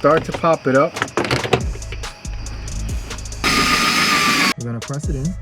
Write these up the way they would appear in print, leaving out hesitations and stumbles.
start to pop it up. We're gonna press it in.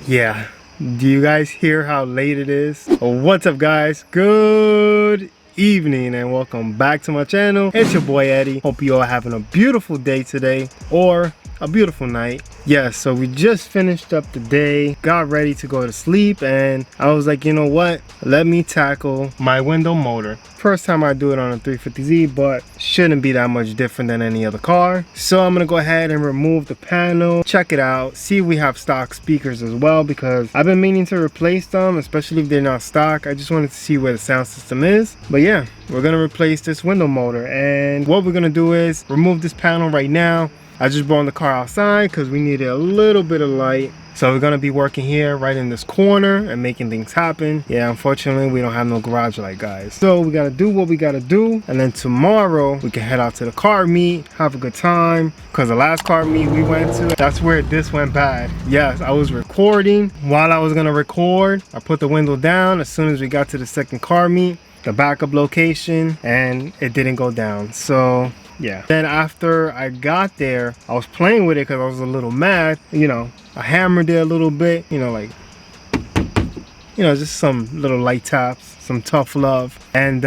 Yeah, do you guys hear how late it is? What's up guys? Good evening and welcome back to my channel. It's your boy Eddie. Hope you all having a beautiful day today or a beautiful night. Yes, so we just finished up the day, got ready to go to sleep, and I was like, you know what, let me tackle my window motor. First time I do it on a 350Z, but shouldn't be that much different than any other car. So I'm gonna go ahead and remove the panel, check it out, see if we have stock speakers as well, because I've been meaning to replace them, especially if they're not stock. I just wanted to see where the sound system is. But yeah, we're gonna replace this window motor, and what we're gonna do is remove this panel right now. I just brought the car outside because we needed a little bit of light. So we're gonna be working here right in this corner and making things happen. Yeah, unfortunately we don't have no garage light, guys. So we gotta do what we gotta do, and then tomorrow we can head out to the car meet, have a good time. Cause the last car meet we went to, that's where this went bad. Yes, I was recording. While I was gonna record, I put the window down as soon as we got to the second car meet, the backup location, and it didn't go down. So yeah, then after I got there, I was playing with it because I was a little mad. You know, I hammered it a little bit, you know, like, you know, just some little light taps, some tough love. And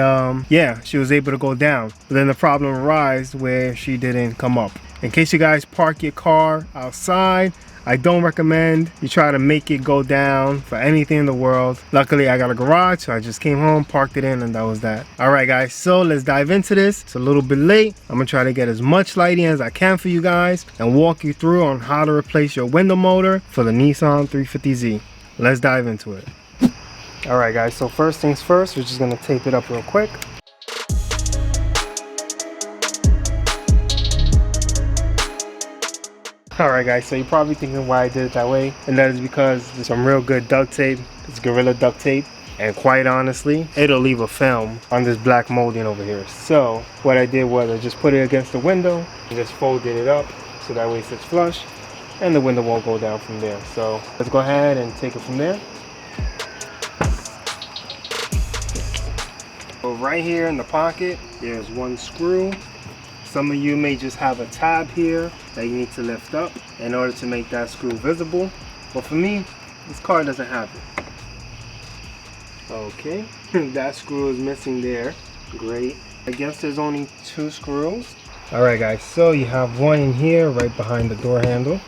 yeah, she was able to go down. But then the problem arose where she didn't come up. In case you guys park your car outside, I don't recommend you try to make it go down for anything in the world. Luckily, I got a garage, so I just came home, parked it in, and that was that. All right, guys, so let's dive into this. It's a little bit late. I'm gonna try to get as much lighting as I can for you guys and walk you through on how to replace your window motor for the Nissan 350Z. Let's dive into it. All right, guys, so first things first, we're just gonna tape it up real quick. Alright guys, so you're probably thinking why I did it that way, and that is because there's some real good duct tape. It's Gorilla duct tape, and quite honestly, it'll leave a film on this black molding over here. So what I did was I just put it against the window and just folded it up so that way it sits flush and the window won't go down from there. So let's go ahead and take it from there. So right here in the pocket, there's one screw. Some of you may just have a tab here that you need to lift up in order to make that screw visible. But for me, this car doesn't have it. Okay, that screw is missing there. Great. I guess there's only two screws. Alright guys, so you have one in here right behind the door handle.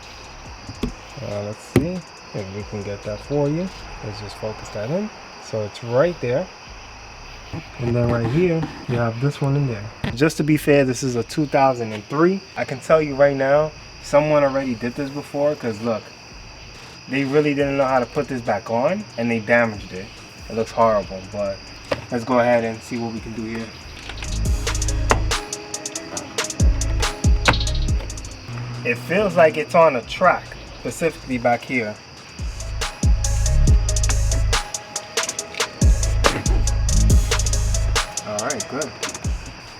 Let's see if we can get that for you. Let's just focus that in. So it's right there. And then right here you have this one in there. Just to be fair, this is a 2003. I can tell you right now, someone already did this before, because look, they really didn't know how to put this back on and they damaged it. It looks horrible, but let's go ahead and see what we can do here. It feels like it's on a track, specifically back here. Alright, good.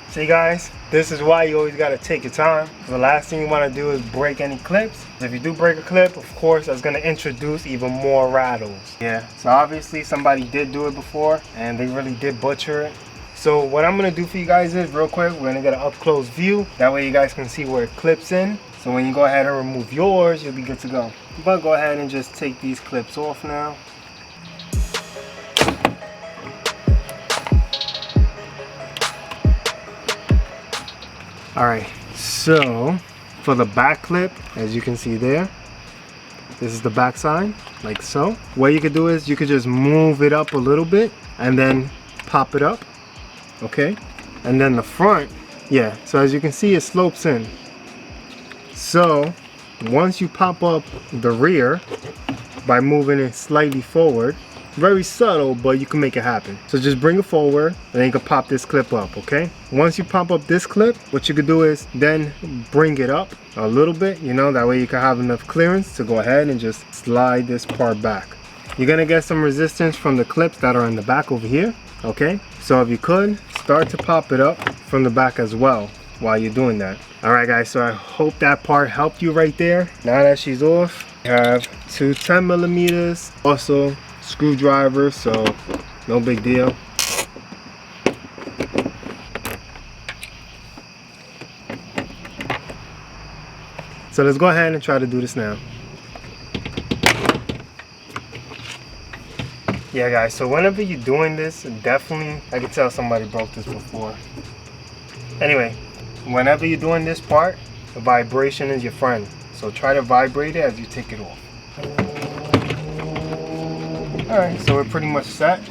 See guys, this is why you always got to take your time. The last thing you want to do is break any clips. If you do break a clip, of course, that's going to introduce even more rattles. Yeah, so obviously somebody did do it before and they really did butcher it. So what I'm going to do for you guys is, real quick, we're going to get an up close view. That way you guys can see where it clips in. So when you go ahead and remove yours, you'll be good to go. But go ahead and just take these clips off now. Alright, so for the back clip, as you can see there, this is the back side, like so. What you could do is you could just move it up a little bit and then pop it up, okay? And then the front, yeah, so as you can see, it slopes in. So once you pop up the rear by moving it slightly forward, very subtle, but you can make it happen. So just bring it forward and then you can pop this clip up, okay? Once you pop up this clip, what you could do is then bring it up a little bit, you know, that way you can have enough clearance to go ahead and just slide this part back. You're gonna get some resistance from the clips that are in the back over here, okay? So if you could, start to pop it up from the back as well while you're doing that. All right guys, so I hope that part helped you right there. Now that she's off, you have two 10mm, also screwdrivers, so no big deal. So let's go ahead and try to do this now. Yeah guys, so whenever you're doing this, definitely, I can tell somebody broke this before. Anyway, whenever you're doing this part, the vibration is your friend. So try to vibrate it as you take it off. Alright, so we're pretty much set.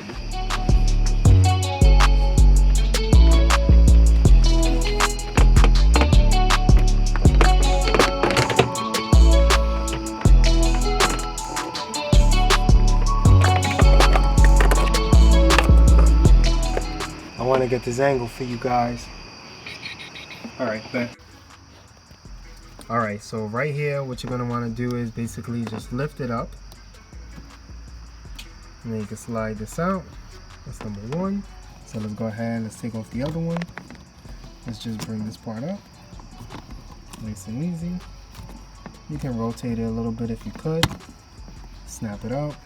I want to get this angle for you guys. Alright, bet. Alright, so right here, what you're going to want to do is basically just lift it up. And then you can slide this out. That's number one. So let's go ahead and let's take off the other one. Let's just bring this part up. Nice and easy. You can rotate it a little bit if you could. Snap it out.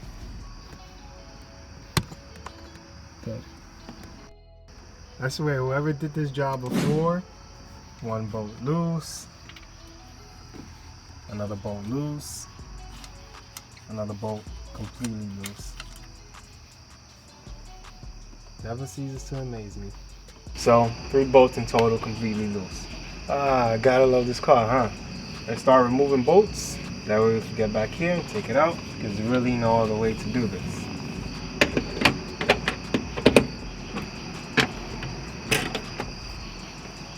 Good. I swear, whoever did this job before, one bolt loose, another bolt loose, another bolt completely loose. Never ceases to amaze me. So 3 bolts in total completely loose. Ah, gotta love this car, huh? Let's start removing bolts. That way we can get back here and take it out, because there's really no other way to do this.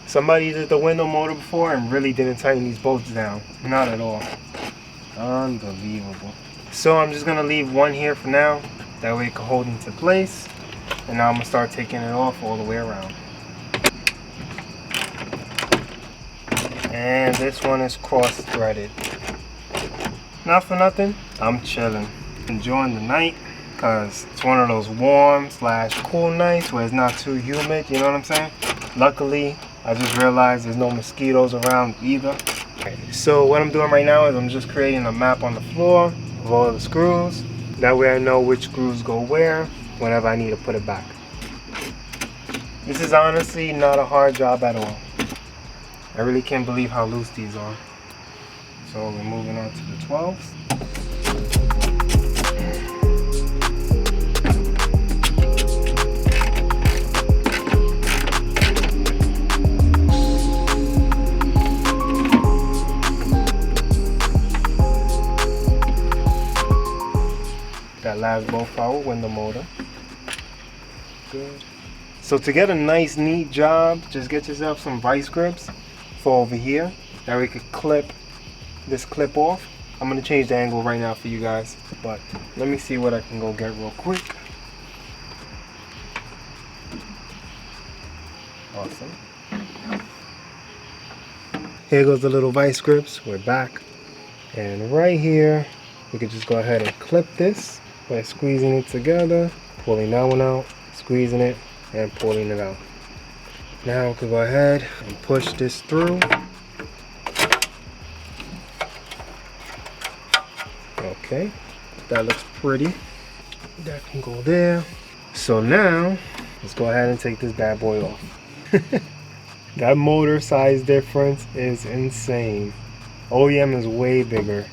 Somebody did the window motor before and really didn't tighten these bolts down. Not at all. Unbelievable. So I'm just gonna leave one here for now. That way it can hold into place. And now I'm gonna start taking it off all the way around. And this one is cross-threaded. Not for nothing, I'm chilling. Enjoying the night, because it's one of those warm / cool nights where it's not too humid, you know what I'm saying? Luckily, I just realized there's no mosquitoes around either. So what I'm doing right now is I'm just creating a map on the floor of all the screws. That way I know which screws go where whenever I need to put it back. This is honestly not a hard job at all. I really can't believe how loose these are. So we're moving on to the 12s. That last bolt power window motor. Good. So to get a nice neat job, just get yourself some vice grips for over here. That way you could clip this clip off. I'm gonna change the angle right now for you guys, but let me see what I can go get real quick. Awesome. Here goes the little vice grips. We're back. And right here, we could just go ahead and clip this by squeezing it together, pulling that one out, squeezing it, and pulling it out. Now we can go ahead and push this through. Okay, that looks pretty. That can go there. So now, let's go ahead and take this bad boy off. That motor size difference is insane. OEM is way bigger.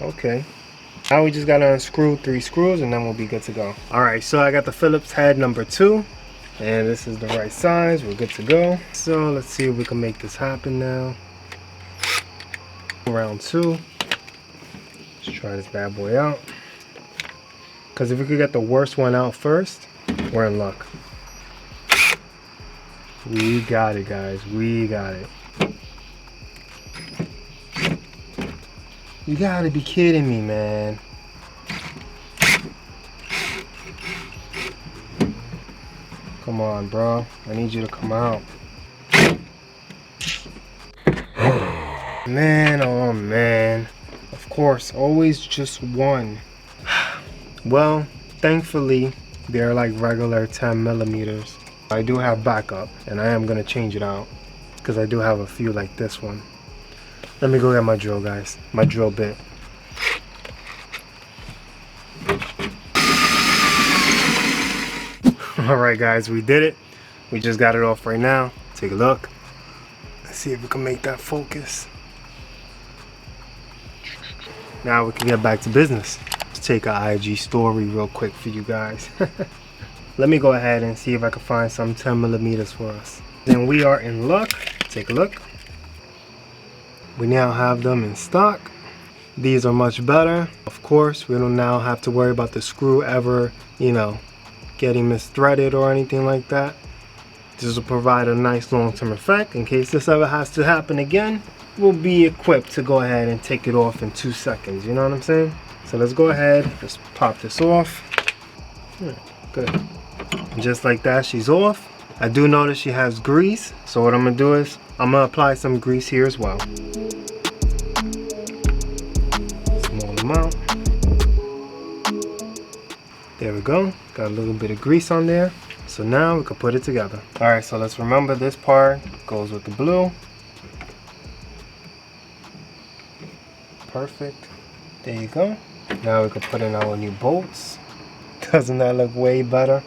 Okay. Now we just gotta unscrew 3 screws and then we'll be good to go. Alright, so I got the Phillips head number 2. And this is the right size. We're good to go. So let's see if we can make this happen now. Round 2. Let's try this bad boy out. Because if we could get the worst one out first, we're in luck. We got it, guys. We got it. You gotta be kidding me, man. Come on, bro. I need you to come out. Man, oh man. Of course, always just one. Well, thankfully, they're like regular 10 millimeters. I do have backup, and I am gonna change it out because I do have a few like this one. Let me go get my drill, guys. My drill bit. Alright guys, we did it. We just got it off right now. Take a look. Let's see if we can make that focus. Now we can get back to business. Let's take an IG story real quick for you guys. Let me go ahead and see if I can find some 10 millimeters for us. Then we are in luck. Take a look. We now have them in stock. These are much better. Of course, we don't now have to worry about the screw ever, you know, getting misthreaded or anything like that. This will provide a nice long-term effect. In case this ever has to happen again, we'll be equipped to go ahead and take it off in 2 seconds. You know what I'm saying? So let's go ahead, just pop this off. Good. Just like that, she's off. I do notice she has grease, so what I'm gonna do is I'm gonna apply some grease here as well. Small amount. There we go. Got a little bit of grease on there. So now we can put it together. Alright, so let's remember this part goes with the blue. Perfect. There you go. Now we can put in our new bolts. Doesn't that look way better?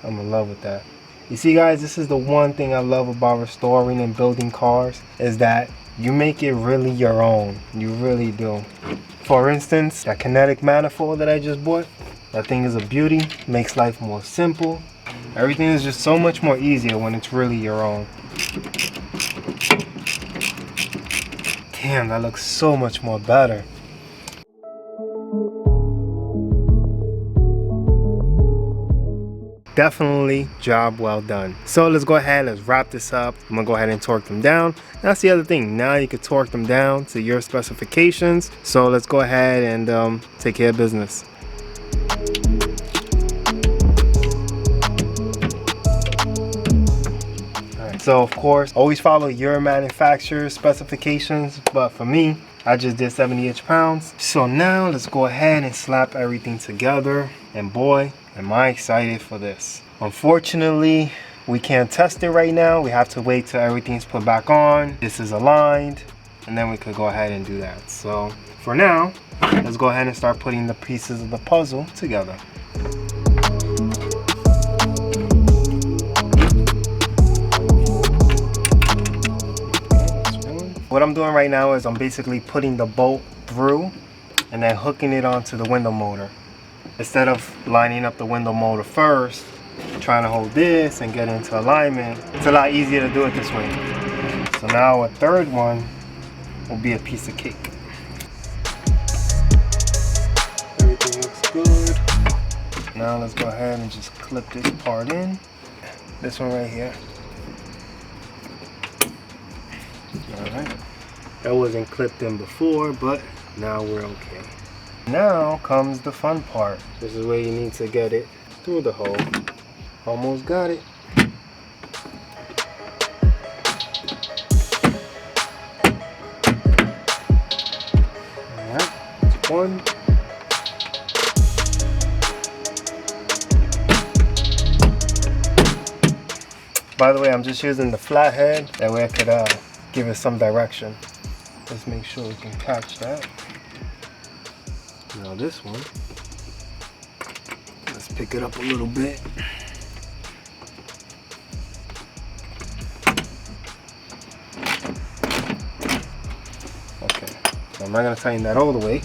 I'm in love with that. You see guys, this is the one thing I love about restoring and building cars, is that you make it really your own. You really do. For instance, that kinetic manifold that I just bought, that thing is a beauty, makes life more simple. Everything is just so much more easier when it's really your own. Damn, that looks so much more better. Definitely job well done. So let's go ahead, let's wrap this up. I'm gonna go ahead and torque them down. That's the other thing, now you can torque them down to your specifications. So let's go ahead and take care of business. So of course, always follow your manufacturer's specifications, but for me, I just did 70 inch-pounds. So now let's go ahead and slap everything together, and boy, am I excited for this. Unfortunately, we can't test it right now. We have to wait till everything's put back on, this is aligned, and then we could go ahead and do that. So for now, let's go ahead and start putting the pieces of the puzzle together. What I'm doing right now is I'm basically putting the bolt through and then hooking it onto the window motor. Instead of lining up the window motor first, trying to hold this and get into alignment, it's a lot easier to do it this way. So now a third one will be a piece of cake. Everything looks good. Now let's go ahead and just clip this part in. This one right here. Alright, that wasn't clipped in before, but now we're okay. Now comes the fun part. This is where you need to get it through the hole. Almost got it. Alright, that's one. By the way, I'm just using the flathead, that way I could give it some direction. Let's make sure we can catch that. Now this one, let's pick it up a little bit. Okay, so I'm not gonna tighten that all the way.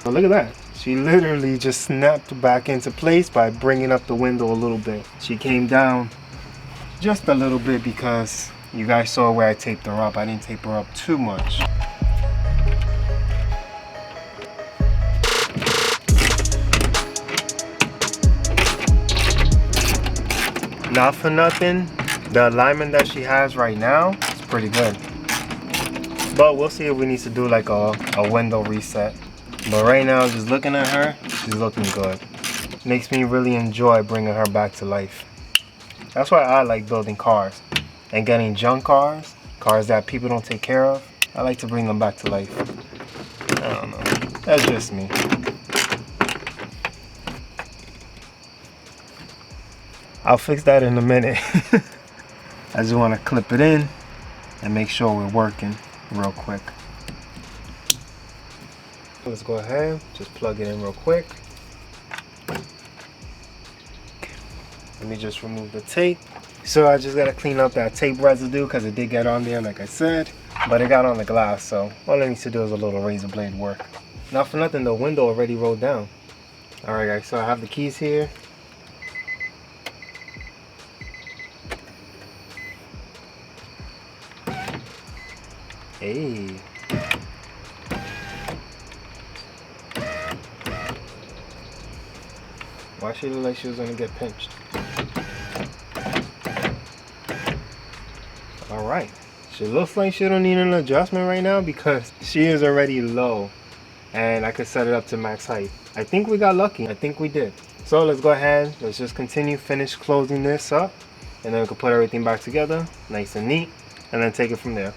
Oh, look at that. She literally just snapped back into place by bringing up the window a little bit. She came down just a little bit because you guys saw where I taped her up. I didn't tape her up too much. Not for nothing, the alignment that she has right now is pretty good. But we'll see if we need to do like a window reset. But right now, just looking at her, she's looking good. Makes me really enjoy bringing her back to life. That's why I like building cars and getting junk cars, cars that people don't take care of. I like to bring them back to life. I don't know. That's just me. I'll fix that in a minute. I just want to clip it in and make sure we're working real quick. Let's go ahead, just plug it in real quick. Let me just remove the tape. So I just gotta clean up that tape residue because it did get on there like I said, but it got on the glass, so all I need to do is a little razor blade work. Not for nothing, the window already rolled down. Alright guys, so I have the keys here. Hey. Why she look like she was gonna get pinched? Alright. She looks like she don't need an adjustment right now because she is already low. And I could set it up to max height. I think we got lucky. I think we did. So let's go ahead. Let's just finish closing this up. And then we can put everything back together. Nice and neat. And then take it from there.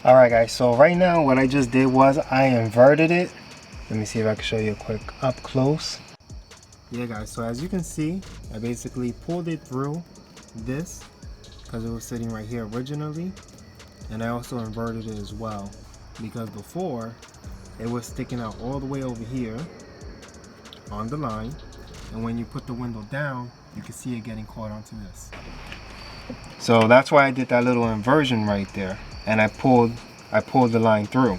Alright guys, so right now what I just did was I inverted it. Let me see if I can show you a quick up close. Yeah guys, so as you can see, I basically pulled it through this because it was sitting right here originally, and I also inverted it as well because before it was sticking out all the way over here on the line, and when you put the window down you can see it getting caught onto this. So that's why I did that little inversion right there, and I pulled the line through.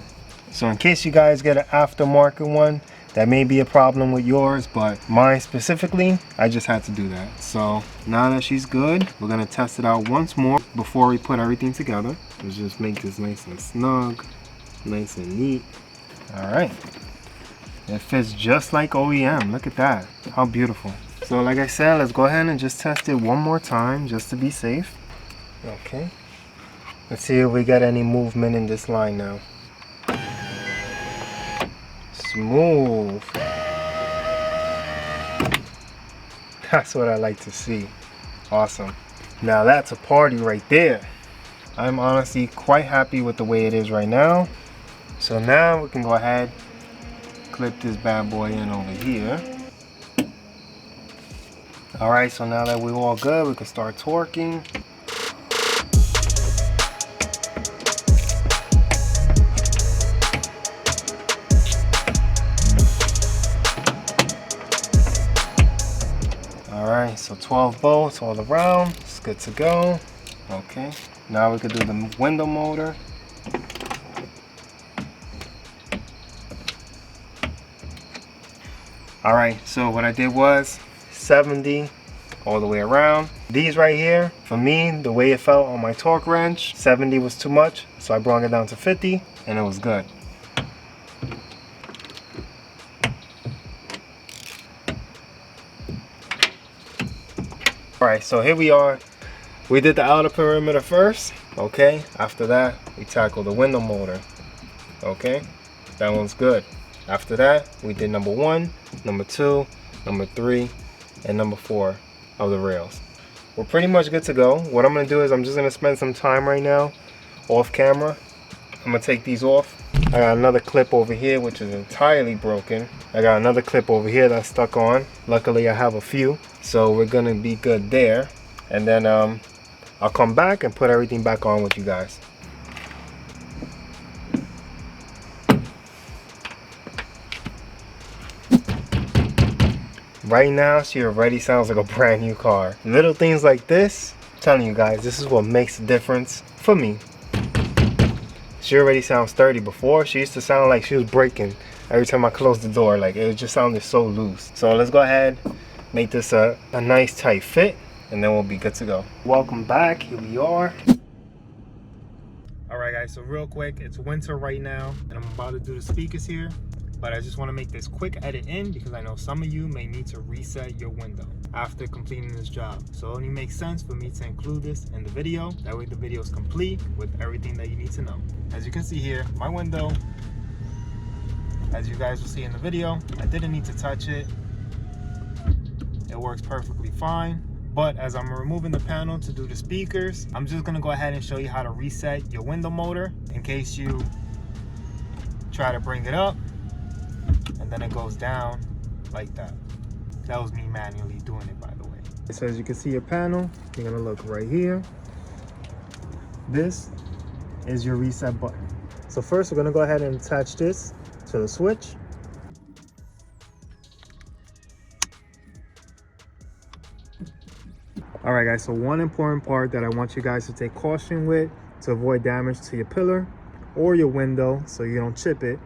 So in case you guys get an aftermarket one, that may be a problem with yours, but mine specifically, I just had to do that. So now that she's good, we're gonna test it out once more before we put everything together. Let's just make this nice and snug, nice and neat. All right, it fits just like OEM. Look at that, how beautiful. So like I said, let's go ahead and just test it one more time just to be safe. Okay, let's see if we got any movement in this line now. Smooth. That's what I like to see. Awesome. Now that's a party right there. I'm honestly quite happy with the way it is right now. So now we can go ahead, clip this bad boy in over here. Alright, so now that we're all good, we can start torquing. Alright, so 12 bolts all around. It's good to go. Okay, now we could do the window motor. Alright, so what I did was 70 all the way around. These right here, for me, the way it felt on my torque wrench, 70 was too much, so I brought it down to 50 and it was good. Alright, so here we are. We did the outer perimeter first, okay? After that, we tackled the window motor, okay? That one's good. After that, we did number 1, number 2, number 3, and number 4 of the rails. We're pretty much good to go. What I'm gonna do is I'm just gonna spend some time right now off camera. I'm gonna take these off. I got another clip over here which is entirely broken. I got another clip over here that's stuck on. Luckily I have a few, so we're gonna be good there. And then I'll come back and put everything back on with you guys. Right now, she already sounds like a brand new car. Little things like this, I'm telling you guys, this is what makes the difference for me. She already sounds sturdy. Before, she used to sound like she was breaking every time I closed the door. Like, it just sounded so loose. So let's go ahead, make this a nice tight fit, and then we'll be good to go. Welcome back, here we are. Alright guys, so real quick, it's winter right now, and I'm about to do the speakers here. But I just want to make this quick edit in because I know some of you may need to reset your window after completing this job. So it only makes sense for me to include this in the video. That way the video is complete with everything that you need to know. As you can see here, my window, as you guys will see in the video, I didn't need to touch it. It works perfectly fine. But as I'm removing the panel to do the speakers, I'm just gonna go ahead and show you how to reset your window motor in case you try to bring it up and then it goes down like that. That was me manually doing it, by the way. So as you can see your panel, you're gonna look right here. This is your reset button. So first we're gonna go ahead and attach this to the switch. All right guys, so one important part that I want you guys to take caution with to avoid damage to your pillar or your window so you don't chip it.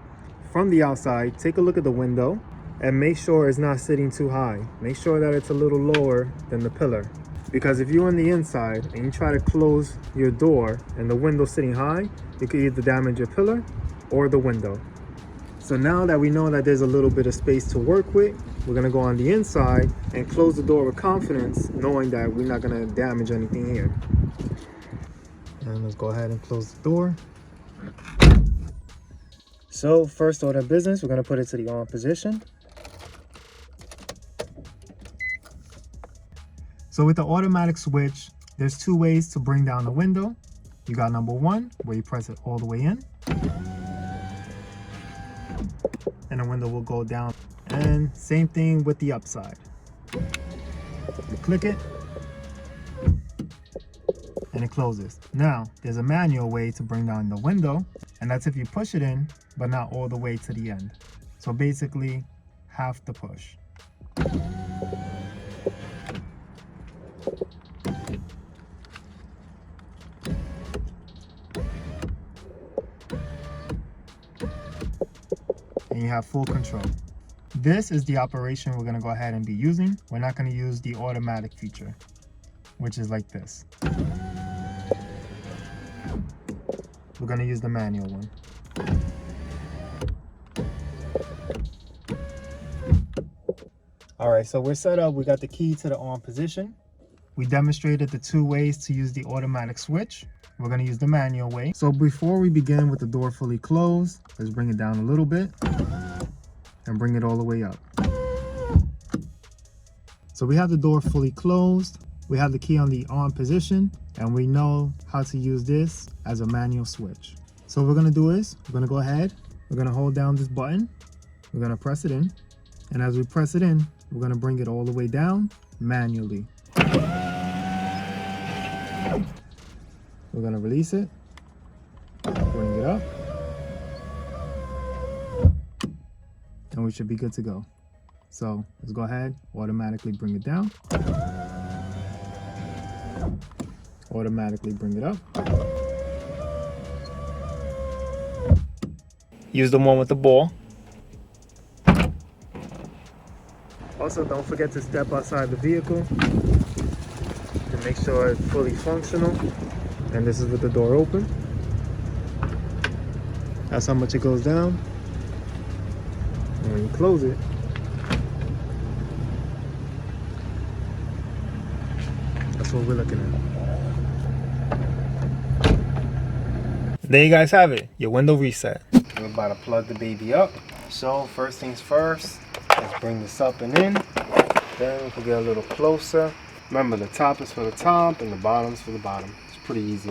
From the outside, take a look at the window and make sure it's not sitting too high. Make sure that it's a little lower than the pillar. Because if you're on the inside and you try to close your door and the window's sitting high, you could either damage your pillar or the window. So now that we know that there's a little bit of space to work with, we're gonna go on the inside and close the door with confidence, knowing that we're not gonna damage anything here. And let's go ahead and close the door. So first order of business, we're gonna put it to the on position. So with the automatic switch, there's two ways to bring down the window. You got number one, where you press it all the way in, and the window will go down. And same thing with the upside. You click it, and it closes. Now, there's a manual way to bring down the window, and that's if you push it in, but not all the way to the end. So basically, half the push. And you have full control. This is the operation we're gonna go ahead and be using. We're not gonna use the automatic feature, which is like this. We're gonna use the manual one. All right, so we're set up. We got the key to the on position. We demonstrated the two ways to use the automatic switch. We're gonna use the manual way. So before we begin with the door fully closed, let's bring it down a little bit and bring it all the way up. So we have the door fully closed. We have the key on the on position, and we know how to use this as a manual switch. So what we're gonna do is, we're gonna go ahead, we're gonna hold down this button, we're gonna press it in, and as we press it in, we're gonna bring it all the way down manually. We're gonna release it, bring it up, and we should be good to go. So let's go ahead, automatically bring it down, automatically bring it up. Use the one with the ball. Also, don't forget to step outside the vehicle to make sure it's fully functional. And this is with the door open. That's how much it goes down. And when you close it, that's what we're looking at. There you guys have it, your window reset. We're about to plug the baby up. So first things first, let's bring this up and in. Then we can get a little closer. Remember, the top is for the top and the bottom is for the bottom. It's pretty easy.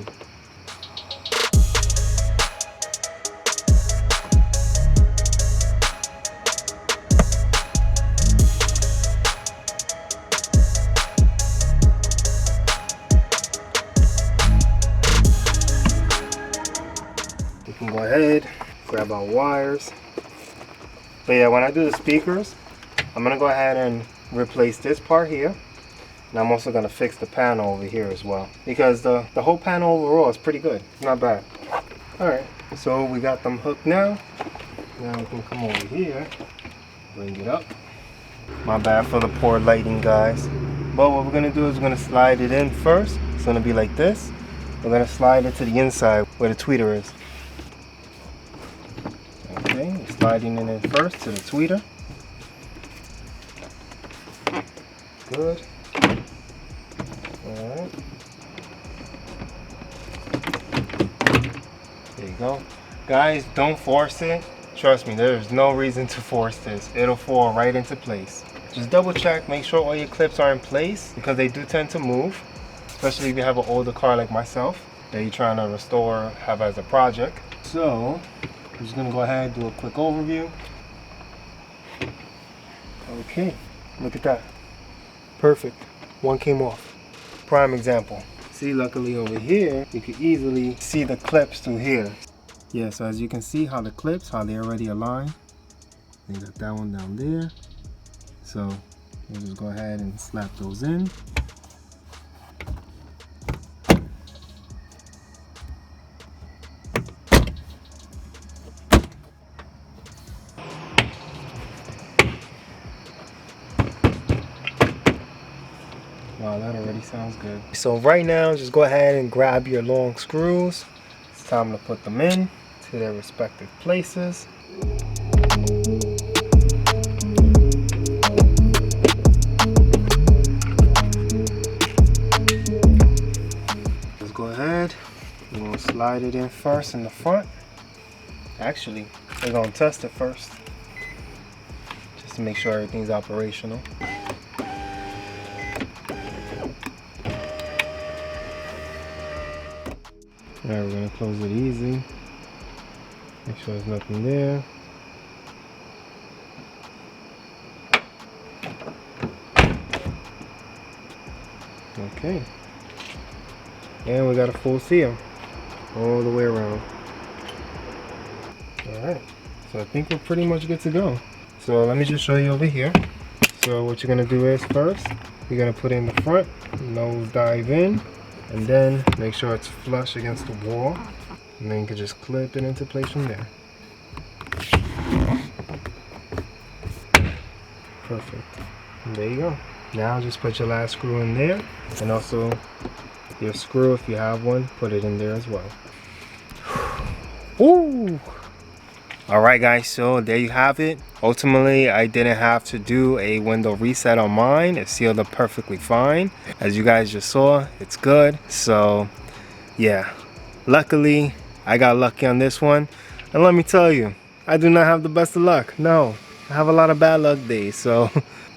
We can go ahead, grab our wires. But yeah, when I do the speakers, I'm gonna go ahead and replace this part here. And I'm also gonna fix the panel over here as well, because the whole panel overall is pretty good. It's not bad. All right, so we got them hooked now. Now we can come over here, bring it up. My bad for the poor lighting, guys. But what we're gonna do is we're gonna slide it in first. It's gonna be like this. We're gonna slide it to the inside where the tweeter is. Okay, sliding it in first to the tweeter. Good. Alright. There you go. Guys, don't force it. Trust me, there's no reason to force this. It'll fall right into place. Just double check, make sure all your clips are in place because they do tend to move, especially if you have an older car like myself that you're trying to restore, have as a project. So I'm just gonna go ahead and do a quick overview. Okay, look at that. Perfect. One came off. Prime example. See, luckily over here, you can easily see the clips through here. Yeah, so as you can see how the clips, how they already align. You got that one down there. So we'll just go ahead and slap those in. Wow, that already sounds good. So right now, just go ahead and grab your long screws. It's time to put them in to their respective places. Just go ahead. We're gonna slide it in first in the front. Actually, we're gonna test it first, just to make sure everything's operational. Alright, we're gonna close it easy. Make sure there's nothing there. Okay. And we got a full seal all the way around. Alright. So I think we're pretty much good to go. So let me just show you over here. So what you're gonna do is first, you're gonna put in the front, nose dive in, and then make sure it's flush against the wall, and then you can just clip it into place from there. Perfect. And there you go. Now just put your last screw in there, and also your screw, if you have one, put it in there as well. Woo! Alright guys, so there you have it. Ultimately, I didn't have to do a window reset on mine. It sealed up perfectly fine. As you guys just saw, it's good. So yeah, luckily I got lucky on this one. And let me tell you, I do not have the best of luck. No, I have a lot of bad luck days. So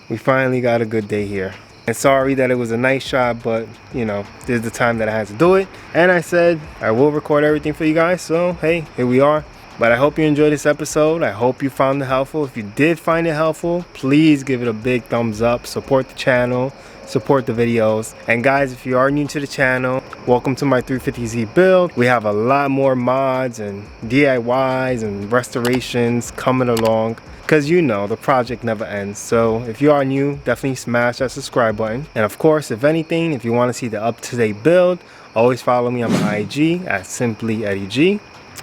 we finally got a good day here. And sorry that it was a nice shot, but you know, this is the time that I had to do it. And I said I will record everything for you guys. So hey, here we are. But I hope you enjoyed this episode. I hope you found it helpful. If you did find it helpful, please give it a big thumbs up. Support the channel, support the videos. And guys, if you are new to the channel, welcome to my 350Z build. We have a lot more mods and DIYs and restorations coming along, because you know the project never ends. So if you are new, definitely smash that subscribe button. And of course, if anything, if you want to see the up-to-date build, always follow me on my IG at SimplyEddieG.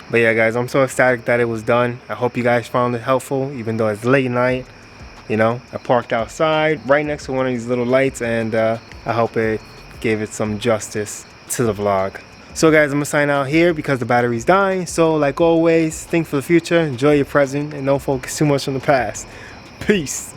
But yeah guys, I'm so ecstatic that it was done. I hope you guys found it helpful, even though it's late night. You know, I parked outside right next to one of these little lights, and I hope it gave it some justice to the vlog. So guys, I'm gonna sign out here because the battery's dying. So like always, think for the future, enjoy your present, and don't focus too much on the past. Peace.